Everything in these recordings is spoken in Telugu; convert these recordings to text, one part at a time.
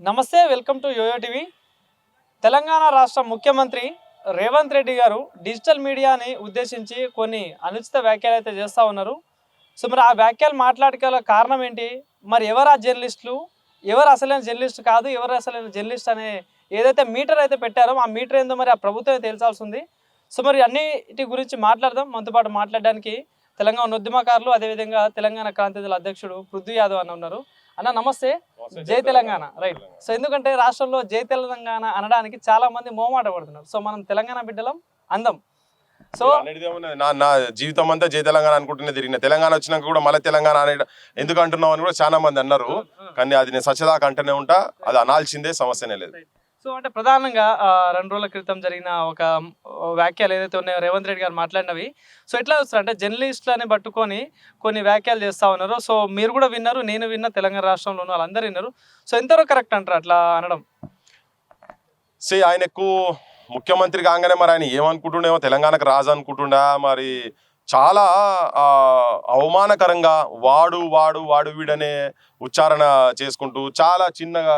నమస్తే, welcome to YoYo TV. Telangana రాష్ట్ర ముఖ్యమంత్రి రేవంత్ రెడ్డి గారు డిజిటల్ మీడియాని ఉద్దేశించి కొన్ని అనుచిత వ్యాఖ్యలు అయితే చేస్తూ ఉన్నారు. సో మరి ఆ వ్యాఖ్యలు మాట్లాడగల కారణం ఏంటి? మరి ఎవరు ఆ జర్నలిస్టులు, ఎవరు అసలైన జర్నలిస్ట్ కాదు, ఎవరు అసలైన జర్నలిస్ట్ అనే ఏదైతే మీటర్ అయితే పెట్టారో ఆ మీటర్ ఏందో మరి ఆ ప్రభుత్వమే తేల్చాల్సి ఉంది. సో మరి అన్నిటి గురించి మాట్లాడదాం. మనతో పాటు మాట్లాడడానికి తెలంగాణ ఉద్యమకారులు, అదేవిధంగా తెలంగాణ క్రాంతి అధ్యక్షుడు పృథ్వీ యాదవ్ అన్న ఉన్నారు. అన్న నమస్తే. జై తెలంగాణ. రైట్. సో ఎందుకంటే రాష్ట్రంలో జై తెలంగాణ అనడానికి చాలా మంది మోమాట పడుతున్నారు. సో మనం తెలంగాణ బిడ్డలం అందం. సో నా జీవితం అంతా జై తెలంగాణ అనుకుంటూనే తిరిగిన. తెలంగాణ వచ్చినాక కూడా మళ్ళీ తెలంగాణ అనే ఎందుకు అంటున్నావు అని కూడా చాలా మంది అన్నారు. కానీ అది నేను సచ్చదాకా అంటూనే ఉంటా. అది అనాల్సిందే, సమస్యనే లేదు. సో అంటే ప్రధానంగా 2 రోజుల క్రితం జరిగిన ఒక వ్యాఖ్యలు ఏదైతే ఉన్నాయో రేవంత్ రెడ్డి గారు మాట్లాడినవి, సో ఎట్లా చూస్తారు అంటే జర్నలిస్టులని పట్టుకొని కొన్ని వ్యాఖ్యలు చేస్తూ ఉన్నారు. సో మీరు కూడా విన్నారు, నేను విన్నా, తెలంగాణ రాష్ట్రంలో ఉన్న వాళ్ళందరూ విన్నారు. సో ఎంతవరకు కరెక్ట్ అంటారు అట్లా అనడం? ఆయన ఎక్కువ ముఖ్యమంత్రి కాగానే మరి ఆయన ఏమనుకుంటుండేమో, తెలంగాణకు రాజు అనుకుంటుండా, మరి చాలా అవమానకరంగా వాడు వీడనే ఉచ్చారణ చేసుకుంటూ చాలా చిన్నగా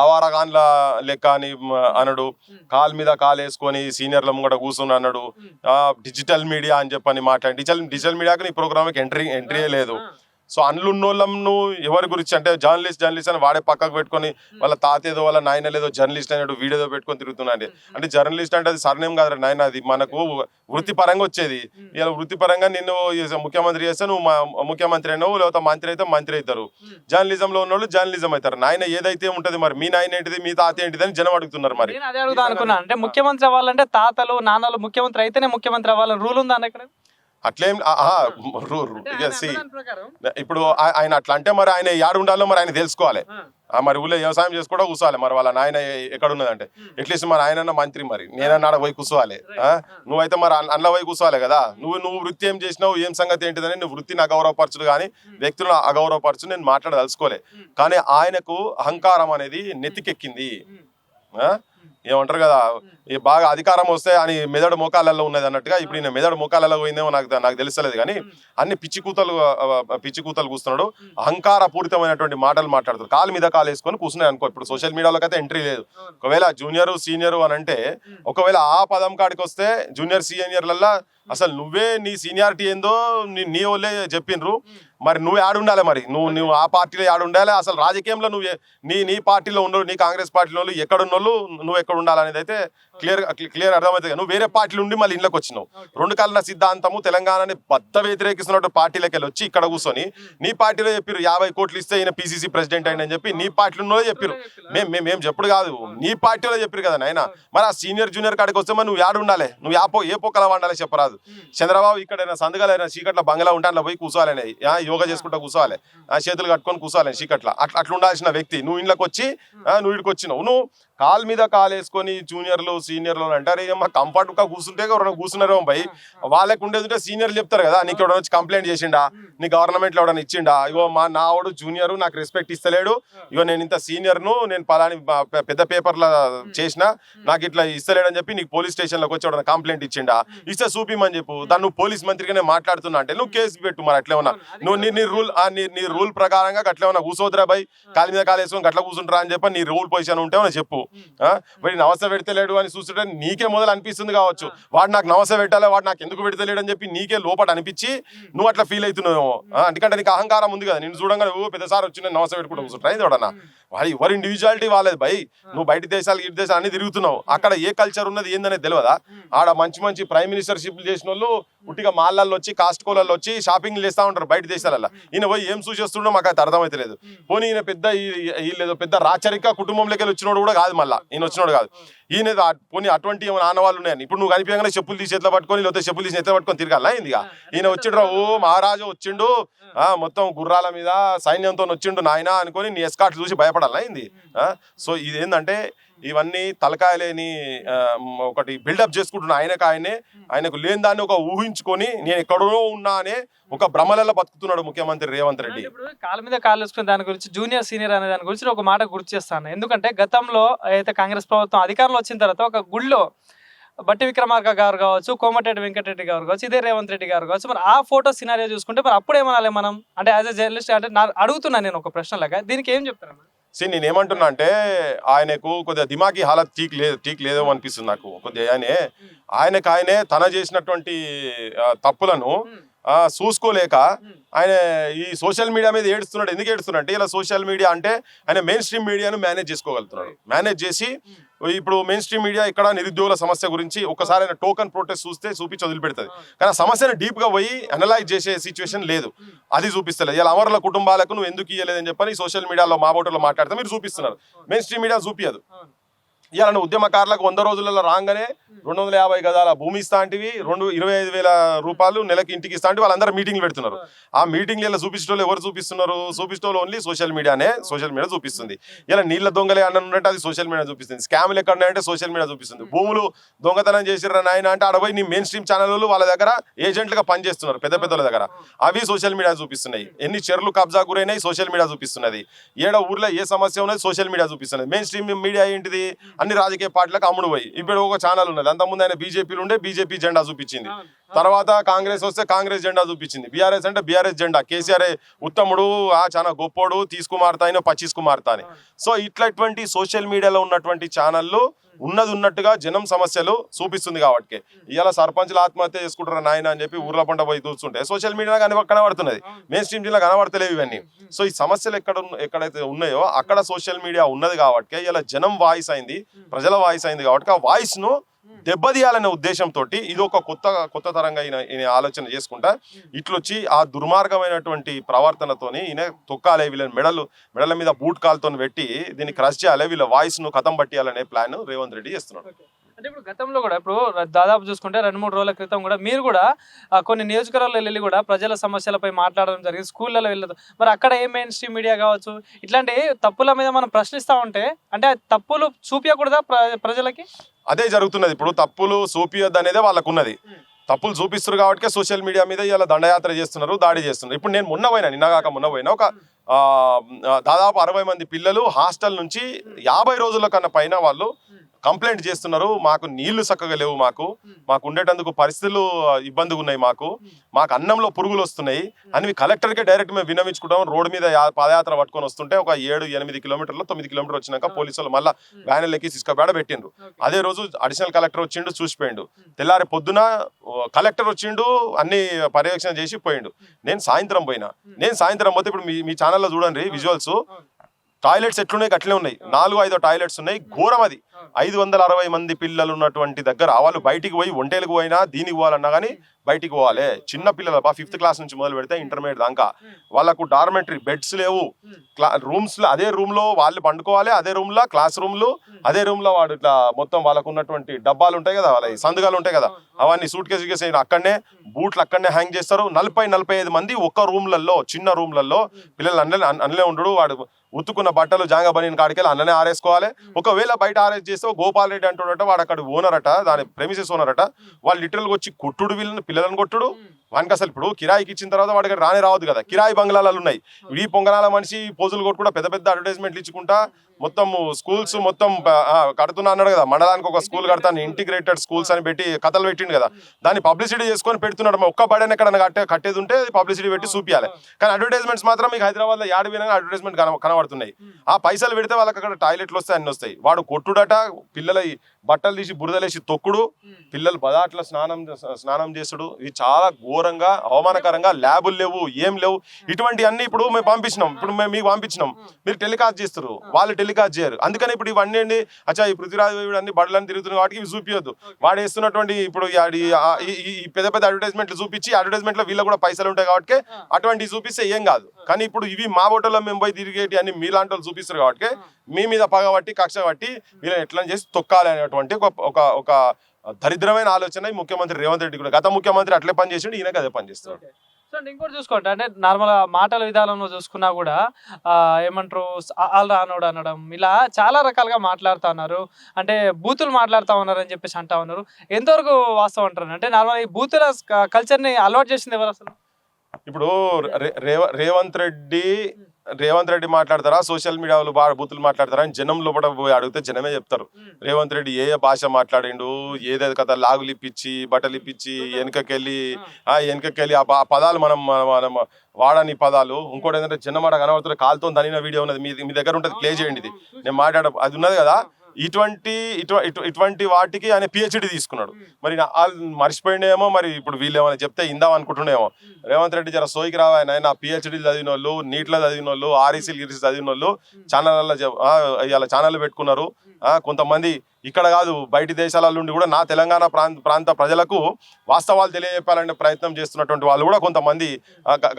ఆవారగాన్ల లెక్క అని అనడు, కాలు మీద కాలు వేసుకొని సీనియర్ల ముంగట కూర్చుని అన్నాడు. డిజిటల్ మీడియా అని చెప్పని మాట్లాడి డిజిటల్ మీడియాకి నీ ప్రోగ్రామ్కి ఎంట్రీ లేదు. సో అందులున్నోళ్ళను ఎవరి గురించి అంటే జర్నలిస్ట్ అని వాడే పక్కకు పెట్టుకొని వాళ్ళ తాతేదో వాళ్ళ నాయనలేదో జర్నలిస్ట్ అనేదో వీడియో పెట్టుకొని తిరుగుతున్నాడు. అంటే జర్నలిస్ట్ అంటే అది సర్నేం కాదు నాయన, అది మనకు వృత్తిపరంగా వచ్చేది. ఇలా వృత్తిపరంగా నిన్ను ముఖ్యమంత్రి చేస్తే నువ్వు ముఖ్యమంత్రి అయినావు, లేకపోతే మంత్రి అయితే మంత్రి అవుతారు. జర్నలిజంలో ఉన్నోళ్ళు జర్నలిజం అవుతారు. నాయన ఏదైతే ఉంటుంది మరి మీ నాయన ఏంటిది, మీ తాత ఏంటిది అని జనం అడుగుతున్నారు. మరి అదే అడుగుతా అనుకున్నా. అంటే ముఖ్యమంత్రి అవ్వాలంటే తాతలు నాన్నలు ముఖ్యమంత్రి అయితేనే ముఖ్యమంత్రి అవ్వాలని రూల్ ఉందా అక్కడ? అట్లేం ఇప్పుడు ఆయన అట్లా అంటే మరి ఆయన ఏడు ఉండాలో మరి ఆయన తెలుసుకోవాలి. మరి ఊళ్ళో వ్యవసాయం చేసి కూడా కూర్చోవాలి. మరి వాళ్ళ నాయన ఎక్కడ ఉన్నదంటే అట్లీస్ట్ మరి ఆయన మంత్రి, మరి నేనన్నా పోయి కూర్చోవాలి. నువ్వైతే మరి అందులో పోయి కూర్చోవాలి కదా. నువ్వు వృత్తి ఏం చేసినావు, ఏం సంగతి ఏంటిదని నువ్వు వృత్తిని అగౌరవపరచుడు కానీ వ్యక్తులను అగౌరవపరచు నేను మాట్లాడదలుచుకోలే. కానీ ఆయనకు అహంకారం అనేది నెత్తికెక్కింది. ఏమంటారు కదా, బాగా అధికారం వస్తే అని మెదడు మోకాళ్ళల్లో ఉన్నది అన్నట్టుగా ఇప్పుడు ఈయన మెదడు మోకాళ్ళలో పోయిందేమో నాకు తెలుస్తలేదు. కానీ అన్ని పిచ్చి కూతలు కూస్తున్నాడు. అహంకార పూరితమైనటువంటి మాటలు మాట్లాడుతాడు. కాలు మీద కాలు వేసుకొని కూర్చున్నాయి అనుకో. ఇప్పుడు సోషల్ మీడియాలోకి అయితే ఎంట్రీ లేదు. ఒకవేళ జూనియర్ సీనియర్ అని అంటే, ఒకవేళ ఆ పదం కాడికి వస్తే జూనియర్ సీనియర్లల్లా అసలు నువ్వే నీ సీనియారిటీ ఏందో నీ వాళ్ళే చెప్పిండ్రు. మరి నువ్వు ఆడుండాలి, మరి నువ్వు ఆ పార్టీలో ఆడుండాలి. అసలు రాజకీయంలో నువ్వు నీ పార్టీలో ఉన్నోళ్ళు, నీ కాంగ్రెస్ పార్టీలో వాళ్ళు ఎక్కడున్నోళ్ళు నువ్వు ఎక్కడ ఉండాలనేది అయితే క్లియర్ అర్థమవుతుంది. నువ్వు వేరే పార్టీలు ఉండి మళ్ళీ ఇంట్లోకి వచ్చినావు. 2 కళ్ళ సిద్ధాంతము తెలంగాణని బద్ద వ్యతిరేకిస్తున్నట్టు పార్టీలకి వెళ్ళి వచ్చి ఇక్కడ కూర్చొని నీ పార్టీలో చెప్పారు 50 కోట్లు ఇస్తే ఈయన పిసిసి ప్రెసిడెంట్ అయిందని చెప్పి నీ పార్టీలో ఉన్నోళ్ళే చెప్పారు. మేము చెప్పుడు కాదు, నీ పార్టీలో చెప్పారు కదా నాయన. మరి ఆ సీనియర్ జూనియర్ కాడికి వస్తే మరి నువ్వు ఉండాలి, నువ్వు ఏ పొక్కల వండాలి చెప్పరాదు. చంద్రబాబు ఇక్కడ సందుగాలైనా చీకట్ల బంగ్లా ఉంటే అందులో పోయి కూర్చోవాలని, యోగా చేసుకుంటా కూర్చోవాలి, చేతులు కట్టుకొని కూర్చోవాలి చీకట్ల. అట్లా ఉండాల్సిన వ్యక్తి నువ్వు ఇంట్లోకి వచ్చి నువ్వు ఇక్కడికి వచ్చినావు. నువ్వు కాలు మీద కాలు వేసుకొని జూనియర్లు సీనియర్లు అంటారు. ఏమో కంఫర్ట్గా కూర్చుంటే ఎవరైనా కూర్చున్నారో భయ్, వాళ్ళకి ఉండేది ఉంటే సీనియర్లు చెప్తారు కదా, నీకు ఎవరైనా వచ్చి కంప్లైంట్ చేసిండా, నీ గవర్నమెంట్లో ఎవరైనా ఇచ్చిండా, ఇగో నా వాడు జూనియర్ నాకు రెస్పెక్ట్ ఇస్తలేడు, ఇగో నేను ఇంత సీనియర్ను, నేను పలాని పెద్ద పేపర్లో చేసిన నాకు ఇట్లా ఇస్తలేడు అని చెప్పి నీకు పోలీస్ స్టేషన్లోకి వచ్చి ఎవరైనా కంప్లైంట్ ఇచ్చిండా, ఇస్తే చూపిమని చెప్పు. దాన్ని నువ్వు పోలీస్ మంత్రిగానే మాట్లాడుతున్నా అంటే నువ్వు కేసు పెట్టు. మరి అట్లేమన్నా నువ్వు నీ రూల్ ప్రకారంగా అట్లేమన్నా కూర్చోద్రా భయ్, కాలు మీద కాలు వేసుకొని అట్లా కూర్చుంటారా అని చెప్పి నీ రూల్ పొజిషన్ ఉంటే చెప్పు. వాడి నవస పెడతలేడు అని చూస్తుంటే నీకే మొదలు అనిపిస్తుంది కావచ్చు, వాడు నాకు నవస పెట్టాలి, వాడు నాకు ఎందుకు పెడతలేడు అని చెప్పి నీకే లోపల అనిపించి నువ్వు అట్లా ఫీల్ అవుతున్నావు. ఎందుకంటే నీకు అహంకారం ఉంది కదా. నేను చూడంగానే పెద్దసారి వచ్చి నేను నవస పెట్టుకుంటూ కూర్చుంటా చూడన్నా. వాడు ఎవరి ఇండివిజువాలిటీ వాళ్ళది భయ్. నువ్వు బయట దేశాలు ఇటు దేశాలు అన్ని తిరుగుతున్నావు, అక్కడ ఏ కల్చర్ ఉన్నది ఏందనేది తెలియదా? ఆడ మంచి ప్రైమ్ మినిస్టర్షిప్లు చేసిన వాళ్ళు ఉట్టిగా మాళ్ళల్లో వచ్చి కాస్ట్కోలలో వచ్చి షాపింగ్లు చేస్తూ ఉంటారు బయట దేశాలలో. ఈయన పోయి ఏం చూసేస్తుండో మాకు అయితే అర్థమైతే లేదు. పోనీ ఈయన వీళ్ళేదో పెద్ద రాచరిక కుటుంబంలోకి వెళ్ళి వచ్చినోడు కూడా కాదు, మళ్ళీ ఈయన వచ్చినోడు కాదు. ఈయన పోనీ అటువంటి ఏమైనా ఆనవాళ్ళు ఉన్నాయని ఇప్పుడు నువ్వు కనిపించగానే చెప్పులు తీసి ఎట్లా పట్టుకొని, లేకపోతే చెప్పులు తీసి ఎట్లా పట్టుకొని తిరగాల ఇందిగా. ఈయన వచ్చిండ్రా, ఓ మహారాజు వచ్చిండు, మొత్తం గుర్రాల మీద సైన్యంతో వచ్చిండు నాయన అనుకొని నీ ఎస్కాట్ చూసి భయపడాలా అయింది. సో ఇది ఏంటంటే ఇవన్నీ తలకాయలేని ఒకటి బిల్డప్ చేసుకుంటున్నా. ఆయనకు లేని దాన్ని ఒక ఊహించుకొని నేను ఎక్కడో ఉన్నా అనే ఒక భ్రమలలో బతుకుతున్నాడు ముఖ్యమంత్రి రేవంత్ రెడ్డి. ఇప్పుడు కాళ్ళ మీద కాళ్ళు వేసుకుని దాని గురించి జూనియర్ సీనియర్ అనే దాని గురించి ఒక మాట గుర్తు చేస్తాను. ఎందుకంటే గతంలో అయితే కాంగ్రెస్ ప్రభుత్వం అధికారంలో వచ్చిన తర్వాత ఒక గుళ్ళో బట్టి విక్రమార్క గారు కావచ్చు, కోమటిరెడ్డి వెంకటరెడ్డి గారు కావచ్చు, ఇదే రేవంత్ రెడ్డి గారు కావచ్చు, మరి ఆ ఫోటో సినారియో చూసుకుంటే మరి అప్పుడేమనాలి మనం? అంటే యాజ్ ఎ జర్నలిస్ట్ అంటే అడుగుతున్నాను నేను ఒక ప్రశ్న లాగా, దీనికి ఏం చెప్తారమ్మా? నేను ఏమంటున్నా అంటే ఆయనకు కొద్దిగా దిమాకి హాలత్ ఠీక్ లేదో అనిపిస్తుంది నాకు కొద్దిగా. ఆయనే తన చేసినటువంటి తప్పులను చూసుకోలేక ఆయన ఈ సోషల్ మీడియా మీద ఏడుస్తున్నాడు. ఎందుకు ఏడుస్తున్నాడు అంటే ఇలా సోషల్ మీడియా అంటే ఆయన మెయిన్ స్ట్రీమ్ మీడియాను మేనేజ్ చేసుకోగలుగుతున్నాడు. మేనేజ్ చేసి ఇప్పుడు మెయిన్ స్ట్రీమ్ మీడియా ఇక్కడ నిరుద్యోగుల సమస్య గురించి ఒకసారి ఆయన టోకన్ ప్రొటెస్ట్ చూపించి వదిలిపెడుతుంది. కానీ ఆ సమస్యను డీప్ గా పోయి అనలైజ్ చేసే సిచ్యువేషన్ లేదు, అది చూపిస్తలేదు. ఇలా అమరుల కుటుంబాలకు నువ్వు ఎందుకు ఇయ్యలేదని చెప్పని సోషల్ మీడియాలో మా బోటలో మాట్లాడితే మీరు చూపిస్తున్నారు, మెయిన్ స్ట్రీమ్ మీడియా చూపియదు. ఇవాళ ఉద్యమకారులకు 100 రోజులలో రాగానే 250 గదాల భూమి ఇస్తా అంటివి, 25,000 రూపాయలు నెలకి ఇంటికి ఇస్తా అంటే వాళ్ళందరూ మీటింగ్లు పెడుతున్నారు. ఆ మీటింగ్లు చూపించడం ఎవరు చూపిస్తున్నారు? చూపించడం ఓన్లీ సోషల్ మీడియా చూపిస్తుంది. ఇలా నీళ్ళ దొంగలే అన్నట్టు అది సోషల్ మీడియా చూపిస్తుంది. స్కామ్లు ఎక్కడ ఉన్నాయంటే సోషల్ మీడియా చూపిస్తుంది. భూములు దొంగతనం చేసిర్రా నాయన అంటే అడవై నీ మెయిన్ స్ట్రీమ్ ఛానళ్ళు వాళ్ళ దగ్గర ఏజెంట్లుగా పనిచేస్తున్నారు పెద్దల దగ్గర, అవి సోషల్ మీడియా చూపిస్తున్నాయి. ఎన్ని చెర్లు కబ్జా గురైనాయి సోషల్ మీడియా చూపిస్తున్నది. ఊర్లో ఏ సమస్య ఉన్నది సోషల్ మీడియా చూపిస్తున్నది. మెయిన్ స్ట్రీమ్ మీడియా ఏంటిది? అన్ని రాజకీయ పార్టీలకు అమ్ముడు పోయి ఇప్పుడు ఒక ఛానల్ ఉన్నది. అంతకుముందు ఆయన బీజేపీలో ఉండే బీజేపీ జెండా చూపించింది, తర్వాత కాంగ్రెస్ వస్తే కాంగ్రెస్ జెండా చూపించింది, బీఆర్ఎస్ అంటే బీఆర్ఎస్ జెండా, కేసీఆర్ ఉత్తముడు చాలా గొప్పోడు తీసుకుమారుతా అయినా పచ్చిసుకుమారుతా అని. సో ఇట్లాంటి సోషల్ మీడియాలో ఉన్నటువంటి ఛానళ్ళు ఉన్నట్టుగా జనం సమస్యలు చూపిస్తుంది. కాబట్టి ఇవాళ సర్పంచ్లు ఆత్మహత్య చేసుకుంటారు నాయన అని చెప్పి ఊర్ల పంట పోయి చూస్తుంటే సోషల్ మీడియా కనబడుతున్నది, మెయిన్ స్ట్రీమ్ జిల్లా కనబడతలేవు ఇవన్నీ. సో ఈ సమస్యలు ఎక్కడైతే ఉన్నాయో అక్కడ సోషల్ మీడియా ఉన్నది కాబట్టి ఇలా జనం వాయిస్ అయింది, ప్రజల వాయిస్ అయింది కాబట్టి ఆ వాయిస్ ను దెబ్బతీయాలనే ఉద్దేశంతో ఇది ఒక కొత్త తరంగా ఈయన ఆలోచన చేసుకుంటా ఇట్లొచ్చి ఆ దుర్మార్గమైనటువంటి ప్రవర్తనతోని ఈయన తొక్కాలే, వీళ్ళని మెడల మీద బూట్ కాల్తో పెట్టి దీన్ని క్రష్ చేయాలి, వీళ్ళ వాయిస్ ను కథం పట్టియాలనే ప్లాన్ రేవంత్ రెడ్డి చేస్తున్నాడు. అంటే ఇప్పుడు గతంలో కూడా ఇప్పుడు దాదాపు చూసుకుంటే 2-3 రోజుల క్రితం కూడా మీరు కూడా కొన్ని నియోజకవర్గాల్లో వెళ్ళి కూడా ప్రజల సమస్యలపై మాట్లాడడం జరిగింది, స్కూళ్ళలో వెళ్ళదు. మరి అక్కడ ఏ మెయిన్ స్ట్రీమ్ మీడియా కావచ్చు ఇట్లాంటి తప్పుల మీద మనం ప్రశ్నిస్తూ ఉంటే అంటే తప్పులు చూపించకూడదా ప్రజలకి? అదే జరుగుతున్నది. ఇప్పుడు తప్పులు చూపియొద్దు అనేదే వాళ్ళకు ఉన్నది. తప్పులు చూపిస్తారు కాబట్టి సోషల్ మీడియా మీద ఇలా దండయాత్ర చేస్తున్నారు, దాడి చేస్తున్నారు. ఇప్పుడు నేను నిన్నగాక మొన్న పోయినా ఒక దాదాపు 60 మంది పిల్లలు హాస్టల్ నుంచి 50 రోజుల కన్నా పైన వాళ్ళు కంప్లైంట్ చేస్తున్నారు, మాకు నీళ్లు చక్కగా లేవు, మాకు ఉండేటందుకు పరిస్థితులు ఇబ్బందిగా ఉన్నాయి, మాకు అన్నంలో పురుగులు వస్తున్నాయి అని కలెక్టర్కే డైరెక్ట్ మేము విన్నవించుకుంటాం. రోడ్డు మీద పాదయాత్ర పట్టుకొని వస్తుంటే ఒక 7-8 కిలోమీటర్లు 9 కిలోమీటర్ వచ్చినాక పోలీసులు మళ్ళీ వ్యాన్లు ఎక్కి తీసుకుపేడ పెట్టిండ్రు. అదే రోజు అడిషనల్ కలెక్టర్ వచ్చిండు, చూసిపోయిండు. తెల్లారి పొద్దున కలెక్టర్ వచ్చిండు, అన్ని పర్యవేక్షణ చేసి పోయిండు. నేను సాయంత్రం పోతే ఇప్పుడు మీ ఛానల్లో చూడండి విజువల్స్, టాయిలెట్స్ ఎట్లున్నాయి అట్లే ఉన్నాయి, 4-5 టాయిలెట్స్ ఉన్నాయి. ఘోరం అది. 560 మంది పిల్లలు ఉన్నటువంటి దగ్గర వాళ్ళు బయటికి పోయి ఒంటేలకు పోయినా దీనికి పోవాలన్నా కానీ బయటికి పోవాలి. చిన్న పిల్లలు 5th క్లాస్ నుంచి మొదలు పెడితే ఇంటర్మీడియట్ దాకా వాళ్ళకు డార్మెటరీ బెడ్స్ లేవు, రూమ్స్ అదే రూమ్ లో వాళ్ళు పండుకోవాలి, అదే రూమ్ లో క్లాస్ రూమ్లు, అదే రూమ్ లో వాడు ఇట్లా మొత్తం వాళ్ళకు ఉన్నటువంటి డబ్బాలు ఉంటాయి కదా, వాళ్ళ సందుగాలు ఉంటాయి కదా, అవన్నీ సూట్ కేసు అక్కడనే బూట్లు అక్కడనే హ్యాంగ్ చేస్తారు. 40-45 మంది ఒక్క రూమ్లలో, చిన్న రూమ్లలో పిల్లలు అన్నలే ఉండడు. వాడు ఉతుకున్న బట్టలు జాంగా బనీని కాడికెళ్ళి అన్ననే ఆరేసుకోవాలి. ఒకవేళ బయట ఆరేసి చేస్తే గోపాల్ రెడ్డి అంటున్నట, వాడు అక్కడ ఓనరట, దాని ప్రెమిసెస్ ఓనరట, వాళ్ళు లిటరల్గా వచ్చి కొట్టుడు, పిల్లలను కొట్టుడు. వానికి అసలు ఇప్పుడు కిరాయికి ఇచ్చిన తర్వాత వాడికి రావద్దు కదా, కిరాయి బంగ్లాలు ఉన్నాయి. ఈ పొంగనాల మనిషి పోజులు కొట్టుకుంటా పెద్ద అడ్వర్టైజ్మెంట్లు ఇచ్చుకుంటా మొత్తం స్కూల్స్ మొత్తం కడుతున్నా అన్నాడు కదా, మండలానికి ఒక స్కూల్ కడతాను ఇంటిగ్రేటెడ్ స్కూల్స్ అని పెట్టి కథలు పెట్టిండు కదా, దాన్ని పబ్లిసిటీ చేసుకొని పెడుతున్నాడు. ఒక్క బడని ఎక్కడ కట్టేది ఉంటే పబ్లిసిటీ పెట్టి చూపించాలి. కానీ అడ్వర్టైజ్మెంట్స్ మాత్రం మీకు హైదరాబాద్ లో యాడ్ వినంగా అడ్వర్టైజ్మెంట్ కనబడుతున్నాయి. ఆ పైసలు పెడితే వాళ్ళకి అక్కడ టాయిలెట్లు వస్తాయి, అన్ని వస్తాయి. వాడు కొట్టుడట, పిల్లల బట్టలు తీసి బురదలేసి తొక్కుడు, పిల్లలు బదాట్ల స్నానం చేసుడు, ఇది చాలా ఘోరంగా అవమానకరంగా. ల్యాబులు లేవు, ఏం లేవు. ఇటువంటి అన్ని ఇప్పుడు మేము పంపించినాం, మీకు పంపించినాం, మీరు టెలికాస్ట్ చేస్తారు, వాళ్ళు టెలికాస్ట్ చేయరు. అందుకని ఇప్పుడు ఇవన్నీ అండి అచ్చా ఈ పృథ్వీరాజ్ అన్ని బడులని తిరుగుతున్న వాటికి ఇవి చూపించొద్దు. వాడు వేస్తున్నటువంటి ఇప్పుడు ఈ పెద్ద అడ్వర్టైజ్మెంట్లు చూపించి అడ్వర్టైజ్మెంట్ లో వీళ్ళు కూడా పైసలు ఉంటాయి కాబట్టి అటువంటివి చూపిస్తే ఏం కాదు. కానీ ఇప్పుడు ఇవి మా హోటల్లో మేము పోయి తిరిగేటి అన్ని మీలాంటి వాళ్ళు చూపిస్తారు కాబట్టి మీ మీద పగబట్టి కక్ష పట్టి వీళ్ళని ఎట్లా చేసి తొక్కాలి అనేటువంటి ఒక దరిద్రమైన ఆలోచన ఈ ముఖ్యమంత్రి రేవంత్ రెడ్డి కూడా. గత ముఖ్యమంత్రి అట్లే పని చేసిండు, ఈయనకి అదే పని చేస్తాడు. సో ఇంకోటి చూసుకోండి, అంటే నార్మల్ మాటల విధానంలో చూసుకున్నా కూడా ఏమంటారు ఆల్ రానోడు అనడం, ఇలా చాలా రకాలుగా మాట్లాడుతున్నారు. అంటే బూతులు మాట్లాడుతూ ఉన్నారు అని చెప్పేసి అంటా ఉన్నారు. ఎంతవరకు వాస్తవం అంటారు? అంటే నార్మల్ ఈ బూతుల కల్చర్ని అలవాటు చేసింది ఎవరు అసలు? ఇప్పుడు రేవంత్ రెడ్డి రేవంత్ రెడ్డి మాట్లాడతారా సోషల్ మీడియాలో బాగా బూతులు మాట్లాడతారా అని జనం లోపల పోయి అడిగితే జనమే చెప్తారు. రేవంత్ రెడ్డి ఏ భాష మాట్లాడిండు, ఏదేది కదా లాగులు ఇప్పించి బట్టలు ఇప్పించి వెనకకెళ్ళి ఆ పదాలు మనం మనం వాడని పదాలు. ఇంకోటి ఏంటంటే జనమాట కనబడుతున్న కాలుతో తనిన వీడియో ఉన్నది, మీ దగ్గర ఉంటుంది, ప్లే చేయండి. ఇది నేను అది ఉన్నది కదా. ఇటువంటి వాటికి ఆయన పిహెచ్డి తీసుకున్నాడు. మరి వాళ్ళు మర్చిపోయిండేమో, మరి ఇప్పుడు వీళ్ళు ఏమైనా చెప్తే ఇందాం అనుకుంటుండేమో. రేవంత్ రెడ్డి జర సోయికి రావాయన, నా పిహెచ్డీలు చదివిన వాళ్ళు, నీట్లో చదివిన వాళ్ళు, ఆర్ఈసీలు చదివిన వాళ్ళు ఛానళ్ళలో ఇవాళ ఛానళ్ళు పెట్టుకున్నారు. కొంతమంది ఇక్కడ కాదు బయటి దేశాల నుండి కూడా నా తెలంగాణ ప్రాంత ప్రజలకు వాస్తవాలు తెలియజెప్పాలనే ప్రయత్నం చేస్తున్నటువంటి వాళ్ళు కూడా కొంతమంది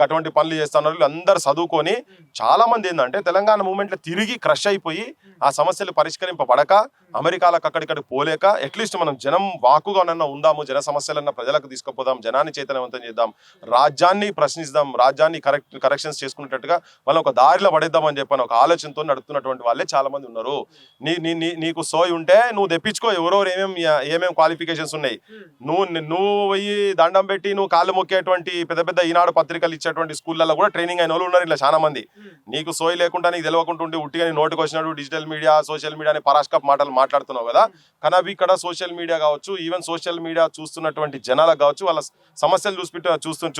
అటువంటి పనులు చేస్తున్నారు. అందరు చదువుకొని చాలా మంది ఏంటంటే తెలంగాణ మూమెంట్లో తిరిగి క్రష్ అయిపోయి ఆ సమస్యలు పరిష్కరింపబడక అమెరికాలకు అక్కడిక్కడికి పోలేక అట్లీస్ట్ మనం జనం వాకుగానన్నా ఉందాము, జన సమస్యలన్నా ప్రజలకు తీసుకుపోదాం, జనాన్ని చైతన్యవంతం చేద్దాం, రాజ్యాన్ని ప్రశ్నిద్దాం, రాజ్యాన్ని కరెక్షన్స్ చేసుకునేటట్టుగా వాళ్ళని ఒక దారిలో పడేద్దామని చెప్పని ఒక ఆలోచనతో నడుపుతున్నటువంటి వాళ్ళే చాలా మంది ఉన్నారు. నీకు సోయి ఉంటే నువ్వు తెప్పించుకో, ఎవరెవరు ఏమేమి క్వాలిఫికేషన్స్ ఉన్నాయి. నువ్వు పోయి దండం పెట్టి నువ్వు కాళ్ళు మొక్కేటువంటి పెద్ద ఈనాడు పత్రికలు ఇచ్చేటువంటి స్కూళ్ళల్లో కూడా ట్రైనింగ్ అయిన వాళ్ళు ఉన్నారు ఇలా చాలా మంది. నీకు సోయి లేకుండా నీకు తెలియకుండా ఉట్టిగా నీ నోటికి వచ్చినట్టు డిజిటల్ మీడియా సోషల్ మీడియా అనే పరాష్కప్ మాటలు మాట్లాడుతున్నావు కదా. కానీ అవి ఇక్కడ సోషల్ మీడియా కావచ్చు, ఈవెన్ సోషల్ మీడియా చూస్తున్నటువంటి జనాలకు కావచ్చు, వాళ్ళ సమస్యలు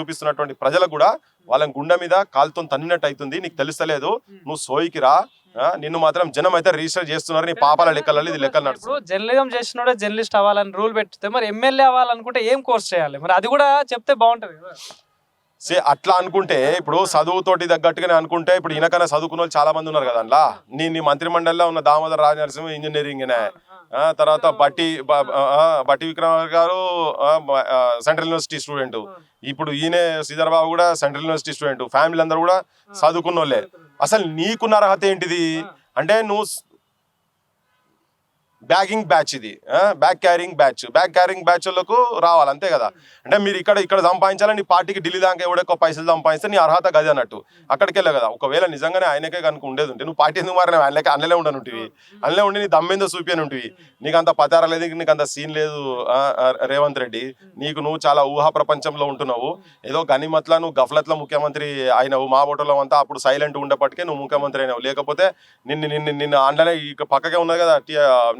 చూపిస్తున్నటువంటి ప్రజలకు కూడా వాళ్ళని గుండె మీద కాలుతో తన్నినట్టు అవుతుంది. నీకు తెలుస్తలేదు, నువ్వు సోయికి రా. నిన్ను మాత్రం జనం అయితే రిజిస్టర్ చేస్తున్నారు, నీ పాపాల లెక్కలు ఇది లెక్కలు నడుస్తుంది. జర్నలిజం చేసినోడే జర్నలిస్ట్ అవ్వాలని రూల్ పెడితే మరి ఎమ్మెల్యే అవ్వాలనుకుంటే ఏం కోర్స్ చేయాలి? మరి అది కూడా చెప్తే బాగుంటది కదా. అట్లా అనుకుంటే ఇప్పుడు చదువుతోటి తగ్గట్టుగానే అనుకుంటే ఇప్పుడు ఈయనకన్నా చదువుకున్న వాళ్ళు చాలా మంది ఉన్నారు కదా. అందులో నీ మంత్రిమండలిలో ఉన్న దామోదర్ రాజనరసింహ ఇంజనీరింగ్, తర్వాత బట్టి విక్రమార్క గారు సెంట్రల్ యూనివర్సిటీ స్టూడెంట్, ఇప్పుడు ఈయన శ్రీధర్ బాబు కూడా సెంట్రల్ యూనివర్సిటీ స్టూడెంట్, ఫ్యామిలీ అందరూ కూడా చదువుకున్న వాళ్ళే. అసలు నీకున్న అర్హత ఏంటిది అంటే నువ్వు బ్యాగింగ్ బ్యాచ్, ఇది బ్యాగ్ క్యారింగ్ బ్యాచ్ వాళ్ళకు రావాలి అంతే కదా. అంటే మీరు ఇక్కడ సంపాదించాలని నీ పార్టీకి ఢిల్లీ దాకా ఎవడెక్కువ పైసలు సంపాదిస్తే నీ అర్హత గది అన్నట్టు అక్కడికి వెళ్ళే కదా. ఒకవేళ నిజంగానే ఆయనకే కనుక ఉండేది ఉంటే నువ్వు పార్టీ ఎందుకు మారిన ఆయనకే అన్నలే ఉండనుంటివి, అన్నలే ఉండి నీ దమ్మేందో చూపిని ఉంటివి. నీకు అంత పతార లేదు, నీకు అంత సీన్ లేదు రేవంత్ రెడ్డి. నువ్వు చాలా ఊహా ప్రపంచంలో ఉంటున్నావు. ఏదో గనిమత్లా నువ్వు గఫ్లత్లో ముఖ్యమంత్రి అయినవు, మా ఓటర్లో అంతా అప్పుడు సైలెంట్ ఉండేప్పటికే నువ్వు ముఖ్యమంత్రి అయినావు. లేకపోతే నిన్ను అండనే పక్కకే ఉన్నది కదా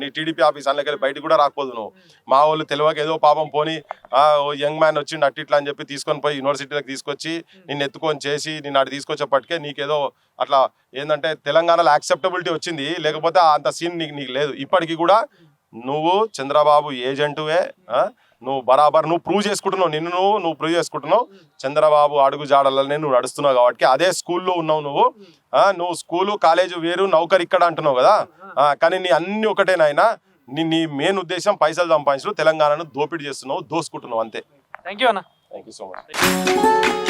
నీ టీడీపీ ఆఫీస్, అందులోకి బయటకు కూడా రాకపోదు నువ్వు. మా వాళ్ళు తెలియక ఏదో పాపం పోని యంగ్ మ్యాన్ వచ్చిండు అట్లా అని చెప్పి తీసుకొని పోయి యూనివర్సిటీలకు తీసుకొచ్చి నిన్ను ఎత్తుకొని చేసి నిన్ను అటు తీసుకొచ్చేప్పటికే నీకేదో అట్లా ఏంటంటే తెలంగాణలో యాక్సెప్టబిలిటీ వచ్చింది. లేకపోతే అంత సీన్ నీకు లేదు. ఇప్పటికీ కూడా నువ్వు చంద్రబాబు ఏజెంటువే. నువ్వు బరాబర్ నువ్వు ప్రూవ్ చేసుకుంటున్నావు, నువ్వు ప్రూవ్ చేసుకుంటున్నావు. చంద్రబాబు అడుగు జాడలనే నువ్వు నడుస్తున్నావు కాబట్టి అదే స్కూల్లో ఉన్నావు నువ్వు. నువ్వు స్కూలు కాలేజు వేరు, నౌకరు ఇక్కడ అంటున్నావు కదా. కానీ నీ అన్ని ఒకటేనాయనా, నీ మెయిన్ ఉద్దేశం పైసలు సంపాదించడం, తెలంగాణను దోపిడీ చేస్తున్నావు, దోసుకుంటున్నావు అంతే. థ్యాంక్ యూ అన్న. Thank you so much.